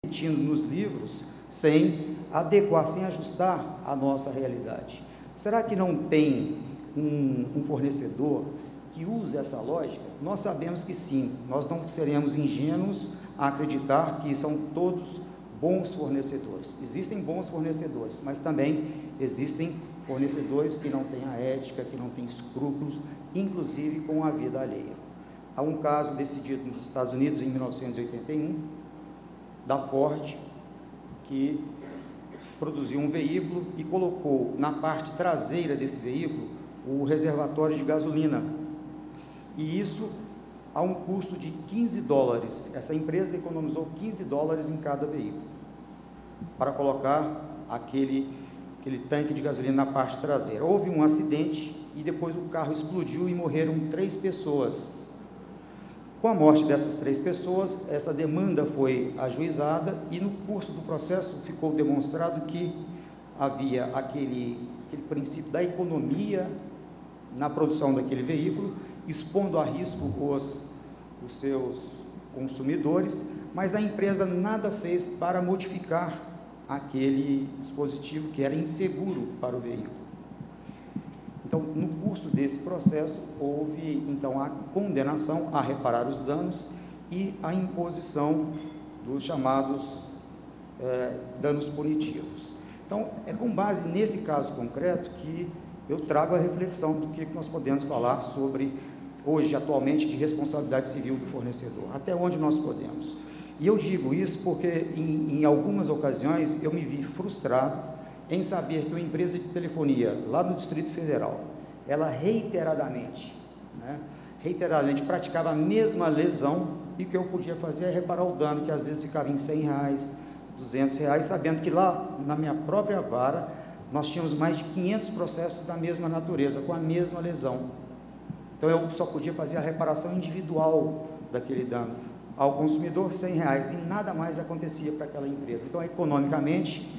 repetindo nos livros sem adequar, sem ajustar a nossa realidade. Será que não tem um fornecedor que use essa lógica? Nós sabemos que sim, nós não seremos ingênuos a acreditar que são todos bons fornecedores. Existem bons fornecedores, mas também existem fornecedores que não têm a ética, que não têm escrúpulos, inclusive com a vida alheia. Há um caso decidido nos Estados Unidos em 1981, da Ford, que produziu um veículo e colocou na parte traseira desse veículo o reservatório de gasolina, e isso a um custo de $15. Essa empresa economizou $15 em cada veículo, para colocar aquele tanque de gasolina na parte traseira. Houve um acidente e depois o carro explodiu e morreram 3 pessoas. Com a morte dessas 3 pessoas, essa demanda foi ajuizada e no curso do processo ficou demonstrado que havia aquele princípio da economia na produção daquele veículo, expondo a risco os seus consumidores, mas a empresa nada fez para modificar aquele dispositivo que era inseguro para o veículo. Então, no curso desse processo, houve então a condenação a reparar os danos e a imposição dos chamados danos punitivos. Então, é com base nesse caso concreto que eu trago a reflexão do que nós podemos falar sobre, hoje, atualmente, de responsabilidade civil do fornecedor, até onde nós podemos. E eu digo isso porque, em algumas ocasiões, eu me vi frustrado em saber que uma empresa de telefonia, lá no Distrito Federal, ela reiteradamente praticava a mesma lesão, e o que eu podia fazer é reparar o dano, que às vezes ficava em R$100, R$200, sabendo que lá, na minha própria vara, nós tínhamos mais de 500 processos da mesma natureza, com a mesma lesão. Então, eu só podia fazer a reparação individual daquele dano ao consumidor, R$100, e nada mais acontecia para aquela empresa. Então, economicamente,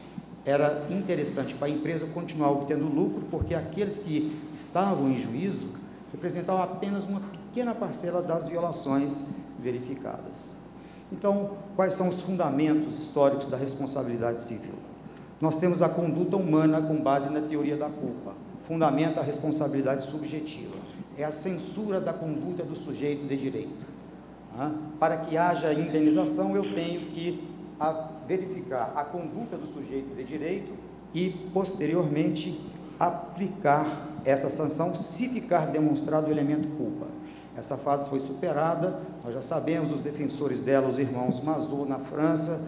era interessante para a empresa continuar obtendo lucro, porque aqueles que estavam em juízo representavam apenas uma pequena parcela das violações verificadas. Então, quais são os fundamentos históricos da responsabilidade civil? Nós temos a conduta humana com base na teoria da culpa, fundamenta a responsabilidade subjetiva, é a censura da conduta do sujeito de direito. Para que haja indenização, eu tenho que verificar a conduta do sujeito de direito e, posteriormente, aplicar essa sanção, se ficar demonstrado o elemento culpa. Essa fase foi superada, nós já sabemos, os defensores dela, os irmãos Mazot, na França,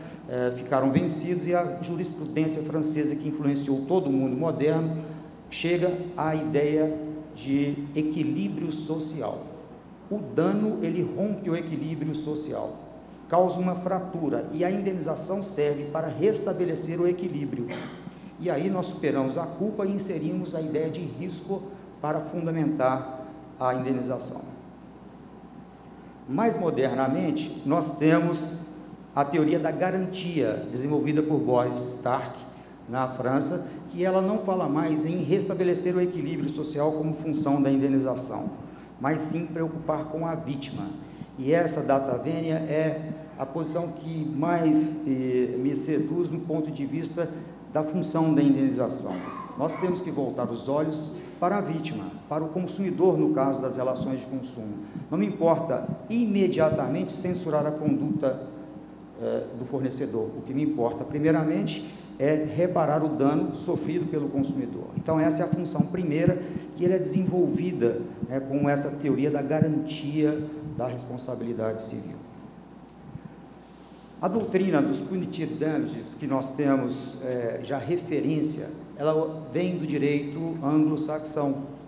ficaram vencidos, e a jurisprudência francesa, que influenciou todo o mundo moderno, chega à ideia de equilíbrio social. O dano, ele rompe o equilíbrio social, causa uma fratura, e a indenização serve para restabelecer o equilíbrio. E aí nós superamos a culpa e inserimos a ideia de risco para fundamentar a indenização. Mais modernamente, nós temos a teoria da garantia, desenvolvida por Boris Stark, na França, que ela não fala mais em restabelecer o equilíbrio social como função da indenização, mas sim preocupar com a vítima. E essa data vênia é a posição que mais me seduz no ponto de vista da função da indenização. Nós temos que voltar os olhos para a vítima, para o consumidor, no caso das relações de consumo. Não me importa imediatamente censurar a conduta do fornecedor. O que me importa, primeiramente, é reparar o dano sofrido pelo consumidor. Então, essa é a função primeira, que ele é desenvolvida com essa teoria da garantia da responsabilidade civil. A doutrina dos punitive damages, que nós temos já referência, ela vem do direito anglo-saxão.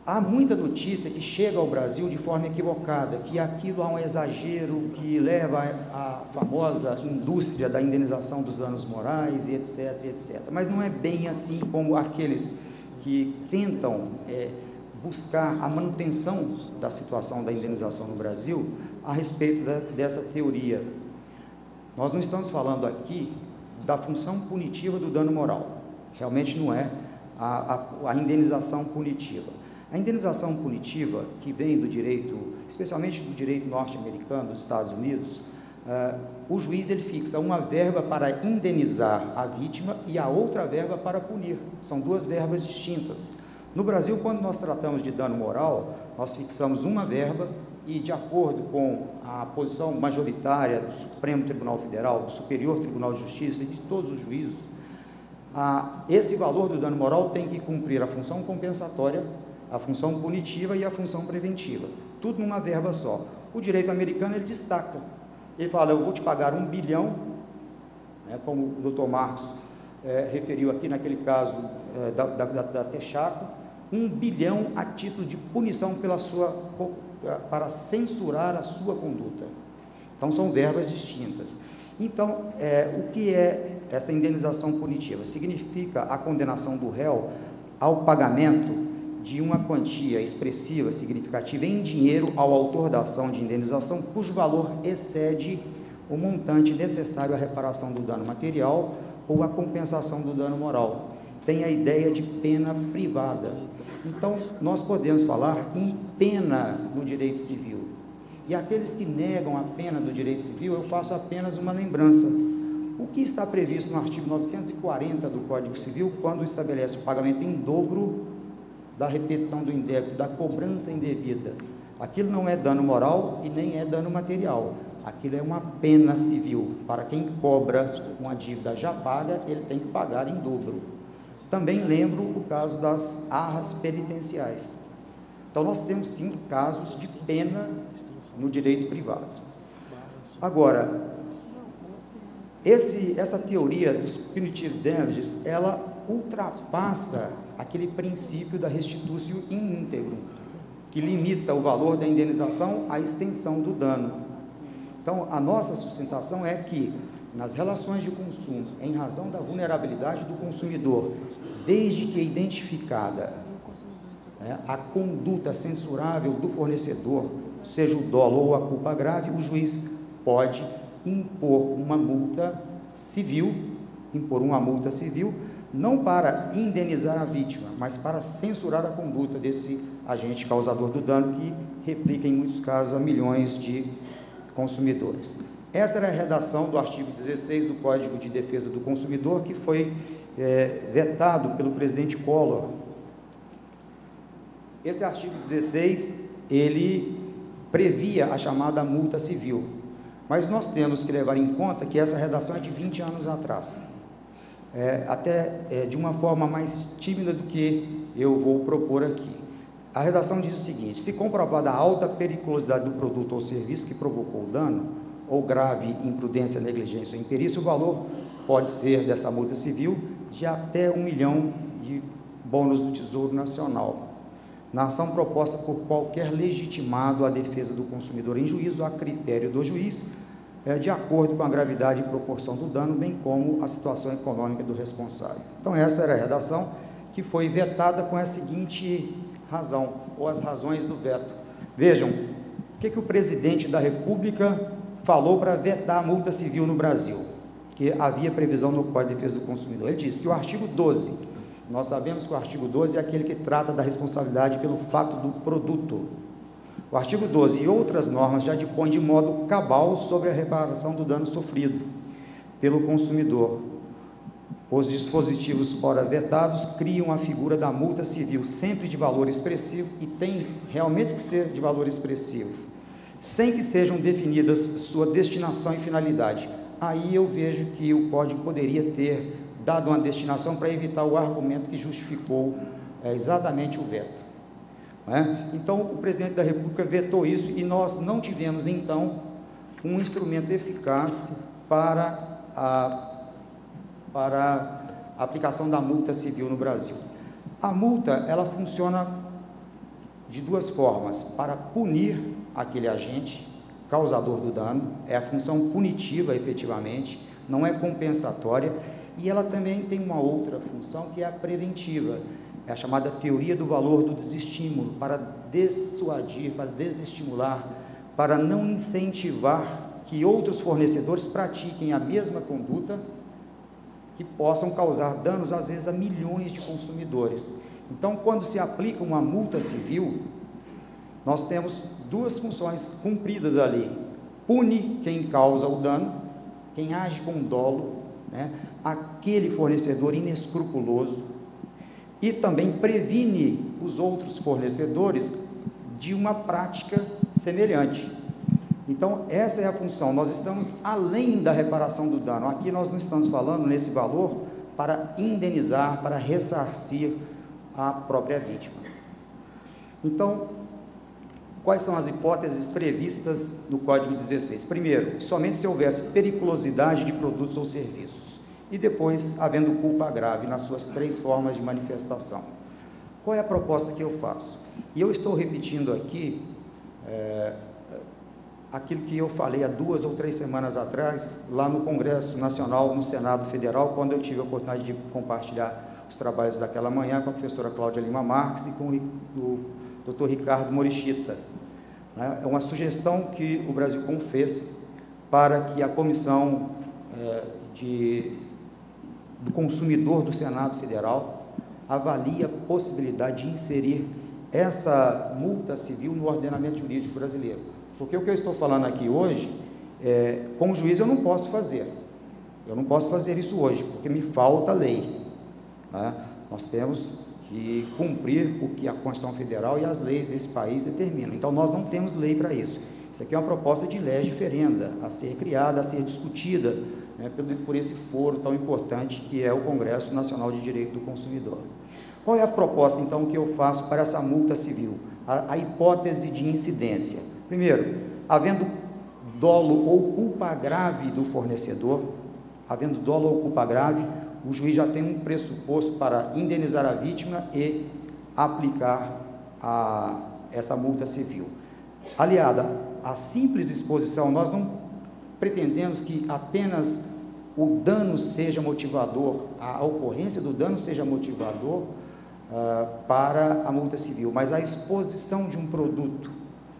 Há muita notícia que chega ao Brasil de forma equivocada, que aquilo há um exagero que leva à famosa indústria da indenização dos danos morais, e etc, etc. Mas não é bem assim como aqueles que tentam buscar a manutenção da situação da indenização no Brasil a respeito dessa teoria. Nós não estamos falando aqui da função punitiva do dano moral, realmente não é a indenização punitiva. A indenização punitiva, que vem do direito, especialmente do direito norte-americano, dos Estados Unidos, o juiz ele fixa uma verba para indenizar a vítima e a outra verba para punir. São duas verbas distintas. No Brasil, quando nós tratamos de dano moral, nós fixamos uma verba e, de acordo com a posição majoritária do Supremo Tribunal Federal, do Superior Tribunal de Justiça e de todos os juízos, esse valor do dano moral tem que cumprir a função compensatória, a função punitiva e a função preventiva, tudo numa verba só. O direito americano, ele destaca, ele fala, eu vou te pagar 1 bilhão, né, como o doutor Marcos referiu aqui naquele caso da Texaco, 1 bilhão a título de punição para censurar a sua conduta. Então, são verbas distintas. Então, o que é essa indenização punitiva? Significa a condenação do réu ao pagamento de uma quantia expressiva, significativa, em dinheiro ao autor da ação de indenização, cujo valor excede o montante necessário à reparação do dano material ou à compensação do dano moral. Tem a ideia de pena privada. Então, nós podemos falar em pena no direito civil. E aqueles que negam a pena do direito civil, eu faço apenas uma lembrança. O que está previsto no artigo 940 do Código Civil, quando estabelece o pagamento em dobro da repetição do indébito, da cobrança indevida? Aquilo não é dano moral e nem é dano material. Aquilo é uma pena civil. Para quem cobra uma dívida já paga, ele tem que pagar em dobro. Também lembro o caso das arras penitenciais. Então, nós temos, sim, casos de pena no direito privado. Agora, essa teoria dos punitive damages, ela ultrapassa aquele princípio da restitutio in integrum, que limita o valor da indenização à extensão do dano. Então, a nossa sustentação é que, nas relações de consumo, em razão da vulnerabilidade do consumidor, desde que identificada a conduta censurável do fornecedor, seja o dolo ou a culpa grave, o juiz pode impor uma multa civil, não para indenizar a vítima, mas para censurar a conduta desse agente causador do dano, que replica em muitos casos a milhões de consumidores. Essa era a redação do artigo 16 do Código de Defesa do Consumidor, que foi vetado pelo presidente Collor. Esse artigo 16, ele previa a chamada multa civil, mas nós temos que levar em conta que essa redação é de 20 anos atrás, de uma forma mais tímida do que eu vou propor aqui. A redação diz o seguinte: se comprovada a alta periculosidade do produto ou serviço que provocou o dano, ou grave imprudência, negligência ou imperícia, o valor pode ser dessa multa civil de até 1 milhão de bônus do Tesouro Nacional, na ação proposta por qualquer legitimado à defesa do consumidor em juízo, a critério do juiz, de acordo com a gravidade e proporção do dano, bem como a situação econômica do responsável. Então, essa era a redação que foi vetada com a seguinte razão, ou as razões do veto. Vejam, o que o presidente da República falou para vetar a multa civil no Brasil, que havia previsão no Código de Defesa do Consumidor. Ele disse que o artigo 12, nós sabemos que o artigo 12 é aquele que trata da responsabilidade pelo fato do produto. O artigo 12 e outras normas já dispõem de modo cabal sobre a reparação do dano sofrido pelo consumidor. Os dispositivos ora vetados criam a figura da multa civil sempre de valor expressivo, e tem realmente que ser de valor expressivo, sem que sejam definidas sua destinação e finalidade. Aí eu vejo que o Código poderia ter dado uma destinação para evitar o argumento que justificou exatamente o veto. Então, o presidente da República vetou isso e nós não tivemos, então, um instrumento eficaz para a aplicação da multa civil no Brasil. A multa, ela funciona de duas formas: para punir aquele agente causador do dano, é a função punitiva, efetivamente, não é compensatória, e ela também tem uma outra função, que é a preventiva, é a chamada teoria do valor do desestímulo, para dissuadir, para desestimular, para não incentivar que outros fornecedores pratiquem a mesma conduta, que possam causar danos, às vezes, a milhões de consumidores. Então, quando se aplica uma multa civil, nós temos duas funções cumpridas ali: pune quem causa o dano, quem age com dolo, né, aquele fornecedor inescrupuloso, e também previne os outros fornecedores de uma prática semelhante. Então, essa é a função. Nós estamos além da reparação do dano. Aqui nós não estamos falando nesse valor para indenizar, para ressarcir a própria vítima. Então, quais são as hipóteses previstas no Código 16? Primeiro, somente se houvesse periculosidade de produtos ou serviços. E depois, havendo culpa grave nas suas 3 formas de manifestação. Qual é a proposta que eu faço? E eu estou repetindo aqui aquilo que eu falei há 2 ou 3 semanas atrás, lá no Congresso Nacional, no Senado Federal, quando eu tive a oportunidade de compartilhar os trabalhos daquela manhã com a professora Cláudia Lima Marques e com o Dr. Ricardo Morichita. É uma sugestão que o Brasilcom fez para que a Comissão do Consumidor do Senado Federal avalie a possibilidade de inserir essa multa civil no ordenamento jurídico brasileiro. Porque o que eu estou falando aqui hoje, como juiz eu não posso fazer. Eu não posso fazer isso hoje, porque me falta lei. Né? Nós temos que cumprir o que a Constituição Federal e as leis desse país determinam. Então, nós não temos lei para isso. Isso aqui é uma proposta de lei diferenda, a ser criada, a ser discutida, né, por esse foro tão importante que é o Congresso Nacional de Direito do Consumidor. Qual é a proposta, então, que eu faço para essa multa civil? A hipótese de incidência. Primeiro, havendo dolo ou culpa grave do fornecedor, havendo dolo ou culpa grave, o juiz já tem um pressuposto para indenizar a vítima e aplicar essa multa civil. Aliada à simples exposição, nós não pretendemos que apenas o dano seja motivador, a ocorrência do dano seja motivador para a multa civil, mas a exposição de um produto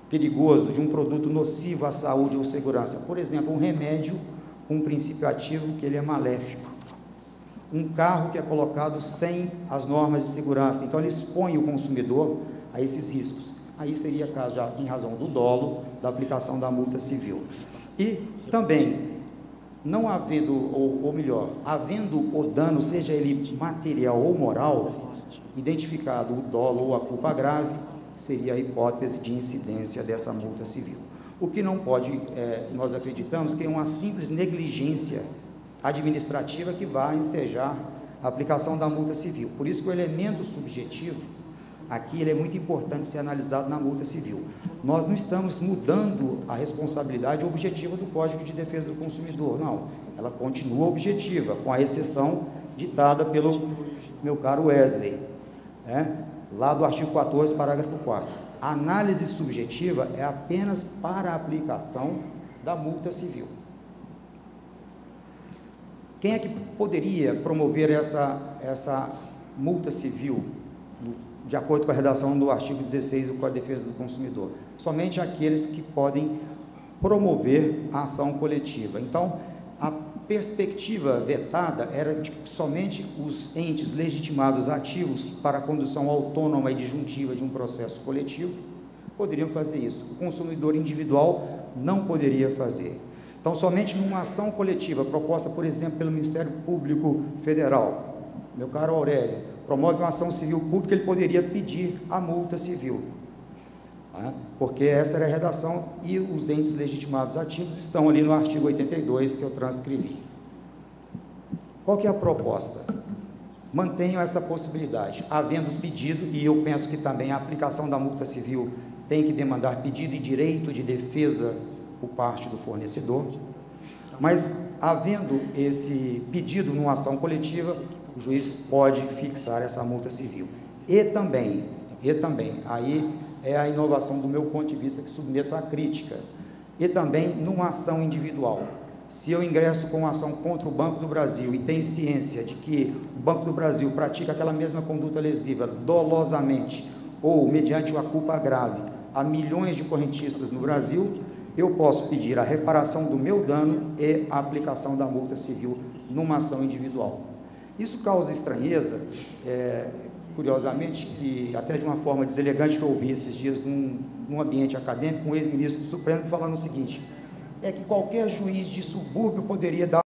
perigoso, de um produto nocivo à saúde ou segurança, por exemplo, um remédio com um princípio ativo que ele é maléfico, um carro que é colocado sem as normas de segurança, então ele expõe o consumidor a esses riscos. Aí seria caso, já em razão do dolo, da aplicação da multa civil. E também, não havendo, ou melhor, havendo o dano, seja ele material ou moral, identificado o dolo ou a culpa grave, seria a hipótese de incidência dessa multa civil. O que não pode, nós acreditamos que é uma simples negligência administrativa que vai ensejar a aplicação da multa civil. Por isso que o elemento subjetivo, aqui ele é muito importante ser analisado na multa civil. Nós não estamos mudando a responsabilidade objetiva do Código de Defesa do Consumidor, não. Ela continua objetiva, com a exceção ditada pelo meu caro Wesley, né? Lá do artigo 14, parágrafo 4º. A análise subjetiva é apenas para a aplicação da multa civil. Quem é que poderia promover essa multa civil, de acordo com a redação do artigo 16 do Código de Defesa do Consumidor? Somente aqueles que podem promover a ação coletiva. Então, a perspectiva vetada era de que somente os entes legitimados ativos para a condução autônoma e disjuntiva de um processo coletivo poderiam fazer isso. O consumidor individual não poderia fazer. Então, somente numa ação coletiva proposta, por exemplo, pelo Ministério Público Federal, meu caro Aurélio, promove uma ação civil pública, ele poderia pedir a multa civil, né? Porque essa era a redação e os entes legitimados ativos estão ali no artigo 82 que eu transcrevi. Qual que é a proposta? Mantenham essa possibilidade, havendo pedido, e eu penso que também a aplicação da multa civil tem que demandar pedido e direito de defesa por parte do fornecedor, mas havendo esse pedido numa ação coletiva, o juiz pode fixar essa multa civil. E também, aí é a inovação do meu ponto de vista que submeto à crítica, e também numa ação individual. Se eu ingresso com uma ação contra o Banco do Brasil e tenho ciência de que o Banco do Brasil pratica aquela mesma conduta lesiva dolosamente ou mediante uma culpa grave a milhões de correntistas no Brasil, eu posso pedir a reparação do meu dano e a aplicação da multa civil numa ação individual. Isso causa estranheza, curiosamente, e até de uma forma deselegante que eu ouvi esses dias num ambiente acadêmico, um ex-ministro do Supremo falando o seguinte: é que qualquer juiz de subúrbio poderia dar